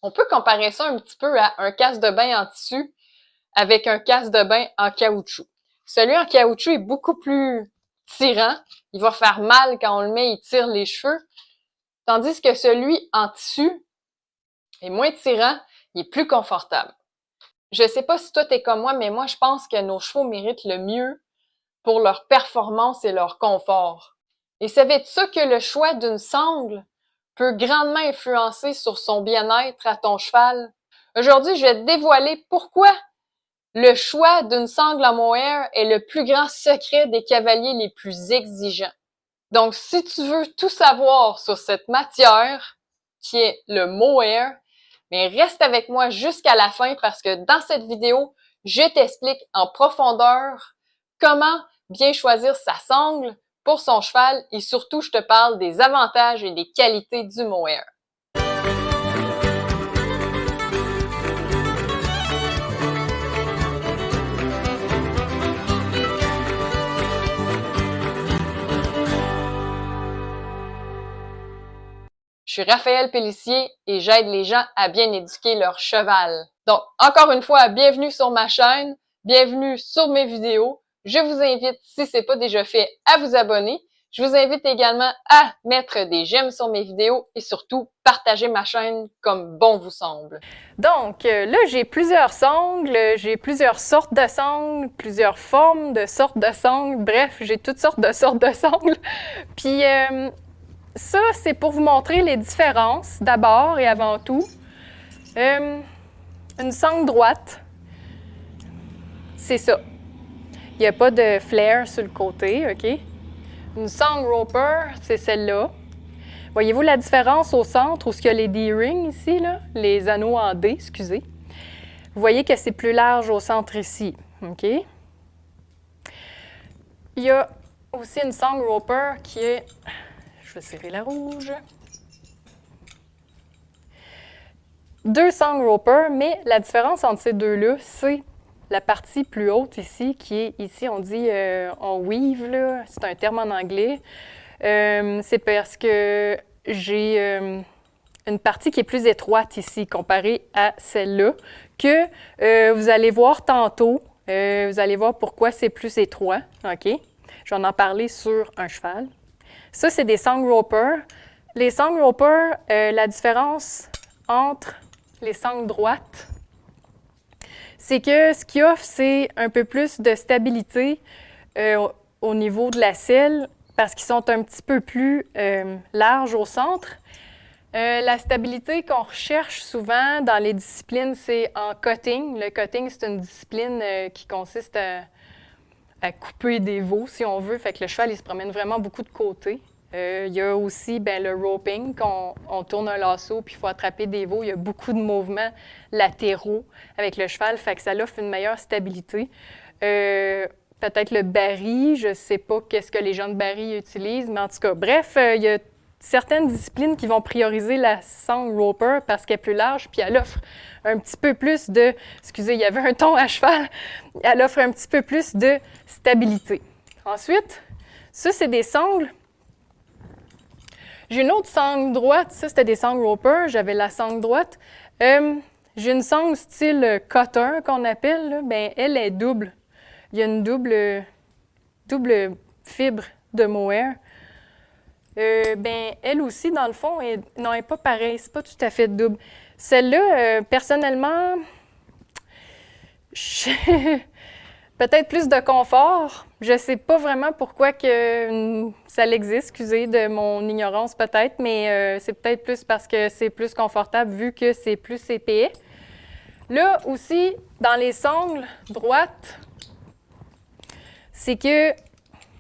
On peut comparer ça un petit peu à un casque de bain en tissu avec un casque de bain en caoutchouc. Celui en caoutchouc est beaucoup plus tirant. Il va faire mal quand on le met, il tire les cheveux. Tandis que celui en tissu est moins tirant, il est plus confortable. Je sais pas si toi t'es comme moi, mais moi je pense que nos chevaux méritent le mieux pour leur performance et leur confort. Et savais-tu ça que le choix d'une sangle peut grandement influencer sur son bien-être à ton cheval? Aujourd'hui, je vais te dévoiler pourquoi le choix d'une sangle en mohair est le plus grand secret des cavaliers les plus exigeants. Donc, si tu veux tout savoir sur cette matière, qui est le mohair, mais reste avec moi jusqu'à la fin parce que dans cette vidéo, je t'explique en profondeur comment bien choisir sa sangle pour son cheval et surtout, je te parle des avantages et des qualités du mohair. Je suis Raphaël Pellissier et j'aide les gens à bien éduquer leur cheval. Donc, encore une fois, bienvenue sur ma chaîne, bienvenue sur mes vidéos. Je vous invite, si ce n'est pas déjà fait, à vous abonner. Je vous invite également à mettre des j'aime sur mes vidéos et surtout, partager ma chaîne comme bon vous semble. Donc, là, j'ai plusieurs sangles, j'ai plusieurs sortes de sangles, plusieurs formes de sortes de sangles. Bref, j'ai toutes sortes de sangles. Puis, ça, c'est pour vous montrer les différences, d'abord et avant tout. Une sangle droite, c'est ça. Il n'y a pas de flair sur le côté, OK? Une sangle roper, c'est celle-là. Voyez-vous la différence au centre, où il y a les D-rings ici, là? Les anneaux en D, excusez. Vous voyez que c'est plus large au centre ici, OK? Il y a aussi une sangle roper qui est... Je vais serrer la rouge. Deux sangles roper, mais la différence entre ces deux-là, c'est la partie plus haute ici, qui est ici, on dit on weave, là, c'est un terme en anglais. C'est parce que j'ai une partie qui est plus étroite ici, comparée à celle-là, que vous allez voir tantôt. Vous allez voir pourquoi c'est plus étroit, OK? Je vais en parler sur un cheval. Ça, c'est des sangles roper. Les sangles roper, la différence entre les sangles droites, c'est que ce qu'ils offrent, c'est un peu plus de stabilité au niveau de la selle parce qu'ils sont un petit peu plus larges au centre. La stabilité qu'on recherche souvent dans les disciplines, c'est en cutting. Le cutting, c'est une discipline qui consiste à couper des veaux, si on veut. Fait que le cheval, il se promène vraiment beaucoup de côté. Il y a aussi le roping, qu'on tourne un lasso puis il faut attraper des veaux. Il y a beaucoup de mouvements latéraux avec le cheval, fait que ça offre une meilleure stabilité. Peut-être le baril, je ne sais pas qu'est-ce que les gens de baril utilisent, mais en tout cas, bref, il y a certaines disciplines qui vont prioriser la sangle roper parce qu'elle est plus large, puis elle offre un petit peu plus de... Excusez, il y avait un ton à cheval. Elle offre un petit peu plus de stabilité. Ensuite, ça, c'est des sangles. J'ai une autre sangle droite. Ça, c'était des sangles roper. J'avais la sangle droite. J'ai une sangle style cutter qu'on appelle. Là. Bien, elle est double. Il y a une double fibre de mohair. Ben, elle aussi, dans le fond, elle n'est pas pareille. C'est pas tout à fait double. Celle-là, personnellement, peut-être plus de confort. Je ne sais pas vraiment pourquoi que ça existe, excusez de mon ignorance peut-être, mais c'est peut-être plus parce que c'est plus confortable vu que c'est plus épais. Là aussi, dans les sangles droites, c'est qu'il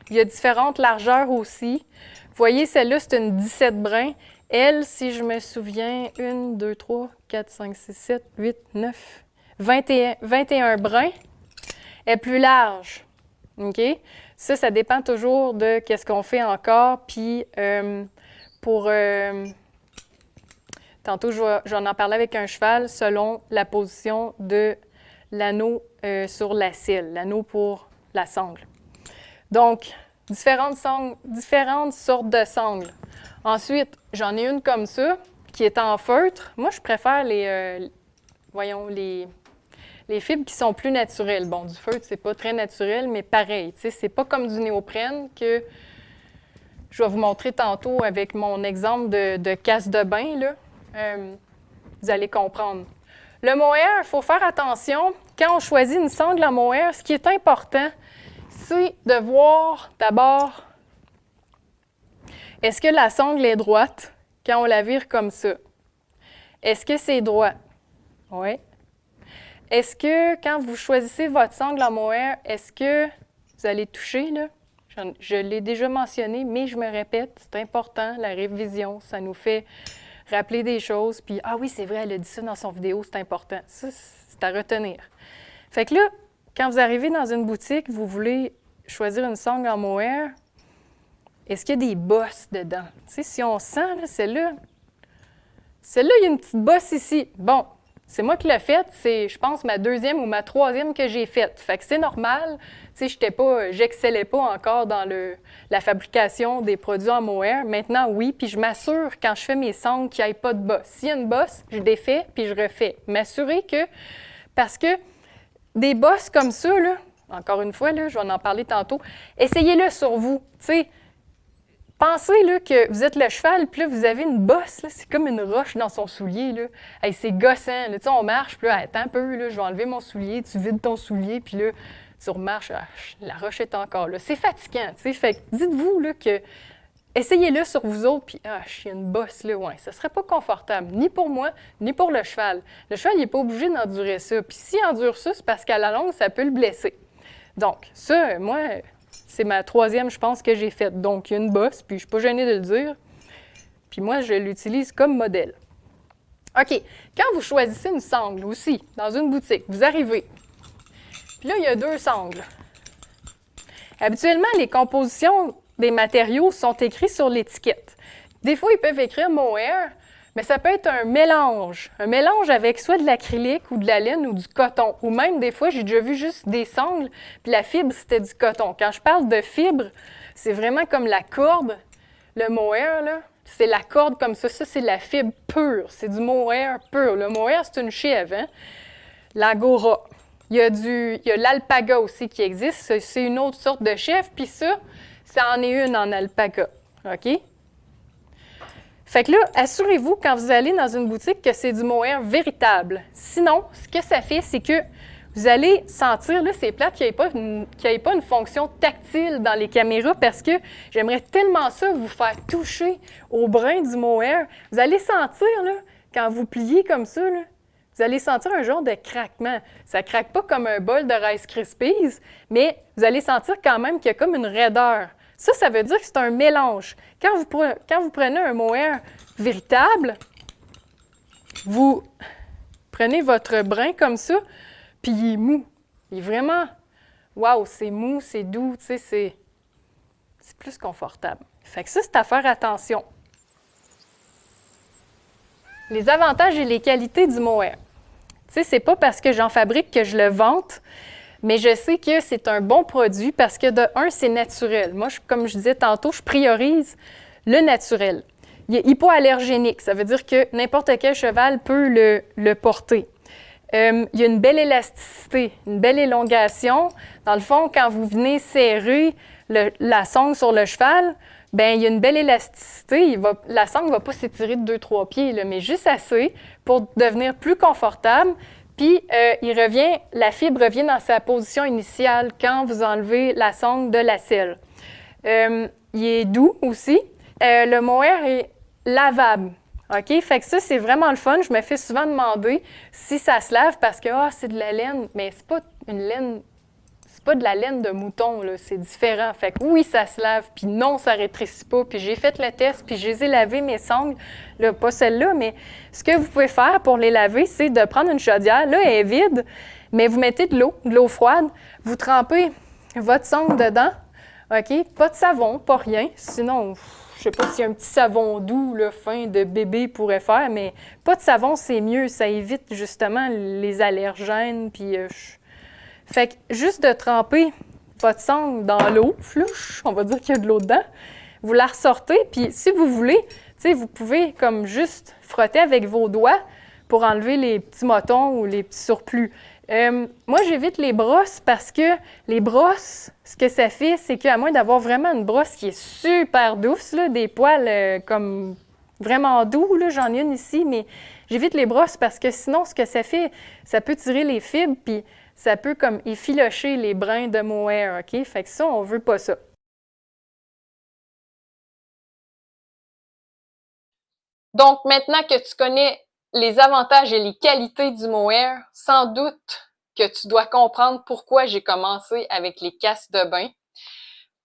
y a différentes largeurs aussi. Vous voyez, celle-là, c'est une 17 brins. Elle, si je me souviens, 1, 2, 3, 4, 5, 6, 7, 8, 9, 21 brins, est plus large. OK? Ça dépend toujours de qu'est-ce qu'on fait encore. Puis, tantôt, je vais en parler avec un cheval selon la position de l'anneau sur la selle, l'anneau pour la sangle. Donc, différentes sortes de sangles. Ensuite, j'en ai une comme ça, qui est en feutre, moi, je préfère les fibres qui sont plus naturelles. Bon, du feutre, c'est pas très naturel, mais pareil. Tu sais, c'est pas comme du néoprène que je vais vous montrer tantôt avec mon exemple de casse de bain, là. Vous allez comprendre. Le mohair, il faut faire attention. Quand on choisit une sangle en mohair, ce qui est important, c'est de voir d'abord, est-ce que la sangle est droite quand on la vire comme ça? Est-ce que c'est droit? Oui. Est-ce que quand vous choisissez votre sangle en mohair, est-ce que vous allez toucher, là? Je l'ai déjà mentionné, mais je me répète, c'est important, la révision, ça nous fait rappeler des choses. Puis, ah oui, c'est vrai, elle a dit ça dans son vidéo, c'est important. Ça, c'est à retenir. Fait que là, quand vous arrivez dans une boutique, vous voulez choisir une sangle en mohair, est-ce qu'il y a des bosses dedans? Tu sais, si on sent, là, celle-là, il y a une petite bosse ici. Bon, c'est moi qui l'ai faite, c'est, je pense, ma deuxième ou ma troisième que j'ai faite. Fait que c'est normal. Tu sais, j'excellais pas encore dans la fabrication des produits en mohair. Maintenant, oui, puis je m'assure, quand je fais mes sangles, qu'il n'y ait pas de bosse. S'il y a une bosse, je défais, puis je refais. M'assurer que, parce que des bosses comme ça, là, encore une fois, là, je vais en parler tantôt, essayez-le sur vous. Tu sais, pensez là, que vous êtes le cheval, puis là, vous avez une bosse, là, c'est comme une roche dans son soulier. Là. Hey, c'est gossant. Là. Tu sais, on marche, puis là, attends un peu, là, je vais enlever mon soulier, tu vides ton soulier, puis là, tu remarches, la roche est encore là. C'est fatigant, tu sais. Fait que dites-vous là, que essayez-le sur vous autres, puis il y a une bosse là, ouais. Ça ne serait pas confortable, ni pour moi, ni pour le cheval. Le cheval, il n'est pas obligé d'endurer ça. Puis s'il endure ça, c'est parce qu'à la longue, ça peut le blesser. Donc, ça, moi, c'est ma troisième, je pense, que j'ai faite. Donc, il y a une bosse, puis je ne suis pas gênée de le dire. Puis moi, je l'utilise comme modèle. OK. Quand vous choisissez une sangle aussi, dans une boutique, vous arrivez, puis là, il y a deux sangles. Habituellement, les compositions des matériaux sont écrites sur l'étiquette. Des fois, ils peuvent écrire mohair, mais ça peut être un mélange. Un mélange avec soit de l'acrylique ou de la laine ou du coton. Ou même, des fois, j'ai déjà vu juste des sangles, puis la fibre, c'était du coton. Quand je parle de fibre, c'est vraiment comme la corde. Le mohair, là, c'est la corde comme ça. Ça, c'est la fibre pure. C'est du mohair pur. Le mohair, c'est une chèvre, hein? L'angora. Il y a l'alpaga aussi qui existe. C'est une autre sorte de chèvre. Puis ça en est une en alpaga. OK? Fait que là, assurez-vous quand vous allez dans une boutique que c'est du mohair véritable. Sinon, ce que ça fait, c'est que vous allez sentir, là, c'est plate qu'il n'y ait pas une fonction tactile dans les caméras parce que j'aimerais tellement ça vous faire toucher au brin du mohair. Vous allez sentir, là, quand vous pliez comme ça, là, vous allez sentir un genre de craquement. Ça ne craque pas comme un bol de Rice Krispies, mais vous allez sentir quand même qu'il y a comme une raideur. Ça veut dire que c'est un mélange. Quand vous prenez un mohair véritable, vous prenez votre brin comme ça, puis il est mou. Il est vraiment, waouh, c'est mou, c'est doux, tu sais, c'est plus confortable. Fait que ça, c'est à faire attention. Les avantages et les qualités du mohair. Tu sais, c'est pas parce que j'en fabrique que je le vante, mais je sais que c'est un bon produit parce que, de un, c'est naturel. Moi, comme je disais tantôt, je priorise le naturel. Il est hypoallergénique, ça veut dire que n'importe quel cheval peut le porter. Il y a une belle élasticité, une belle élongation. Dans le fond, quand vous venez serrer la sangle sur le cheval, bien, il y a une belle élasticité. La sangle ne va pas s'étirer de 2-3 pieds, là, mais juste assez pour devenir plus confortable. Puis, la fibre revient dans sa position initiale quand vous enlevez la sangle de la selle. Il est doux aussi. Le mohair est lavable. OK? Fait que ça, c'est vraiment le fun. Je me fais souvent demander si ça se lave parce que c'est de la laine. Mais c'est pas une laine. C'est pas de la laine de mouton, là. C'est différent. Fait que oui, ça se lave, puis non, ça rétrécit pas. Puis j'ai fait le test, puis je les ai lavées, mes sangles. Là, pas celle-là, mais ce que vous pouvez faire pour les laver, c'est de prendre une chaudière. Là, elle est vide, mais vous mettez de l'eau froide. Vous trempez votre sangle dedans. OK? Pas de savon, pas rien. Sinon, je sais pas si un petit savon doux, là, fin de bébé pourrait faire, mais pas de savon, c'est mieux. Ça évite justement les allergènes, puis... Fait que juste de tremper votre sangle dans l'eau, flouche, on va dire qu'il y a de l'eau dedans, vous la ressortez, puis si vous voulez, tu sais, vous pouvez comme juste frotter avec vos doigts pour enlever les petits motons ou les petits surplus. Moi, j'évite les brosses parce que les brosses, ce que ça fait, c'est qu'à moins d'avoir vraiment une brosse qui est super douce, là, des poils comme vraiment doux, là, j'en ai une ici, mais j'évite les brosses parce que sinon, ce que ça fait, ça peut tirer les fibres, puis ça peut comme effilocher les brins de mohair, OK? Fait que ça, on veut pas ça. Donc, maintenant que tu connais les avantages et les qualités du mohair, sans doute que tu dois comprendre pourquoi j'ai commencé avec les casses de bain.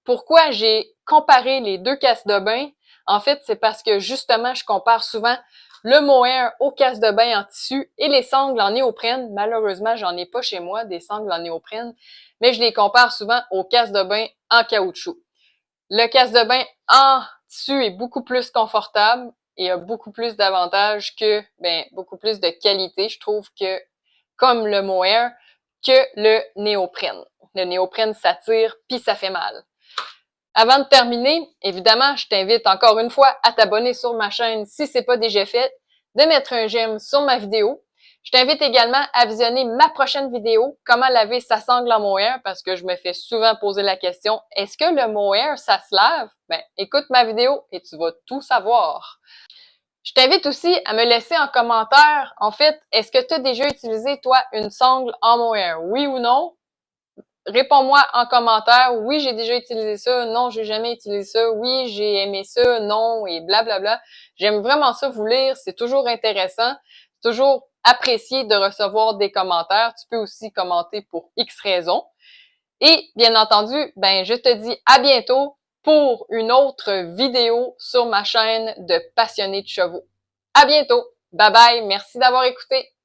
Pourquoi j'ai comparé les deux casses de bain? En fait, c'est parce que justement, je compare souvent le mohair aux casses de bain en tissu et les sangles en néoprène. Malheureusement, j'en ai pas chez moi des sangles en néoprène, mais je les compare souvent aux casses de bain en caoutchouc. Le casse de bain en tissu est beaucoup plus confortable et a beaucoup plus d'avantages que, beaucoup plus de qualité, je trouve, que comme le mohair, que le néoprène. Le néoprène, ça tire puis ça fait mal. Avant de terminer, évidemment, je t'invite encore une fois à t'abonner sur ma chaîne si c'est pas déjà fait, de mettre un j'aime sur ma vidéo. Je t'invite également à visionner ma prochaine vidéo, comment laver sa sangle en mohair, parce que je me fais souvent poser la question, est-ce que le mohair, ça se lave? Écoute ma vidéo et tu vas tout savoir. Je t'invite aussi à me laisser en commentaire, en fait, est-ce que tu as déjà utilisé, toi, une sangle en mohair? Oui ou non? Réponds-moi en commentaire, oui, j'ai déjà utilisé ça, non, j'ai jamais utilisé ça, oui, j'ai aimé ça, non, et blablabla. J'aime vraiment ça vous lire, c'est toujours intéressant, c'est toujours apprécié de recevoir des commentaires. Tu peux aussi commenter pour X raisons. Et bien entendu, je te dis à bientôt pour une autre vidéo sur ma chaîne de passionnés de chevaux. À bientôt! Bye bye! Merci d'avoir écouté!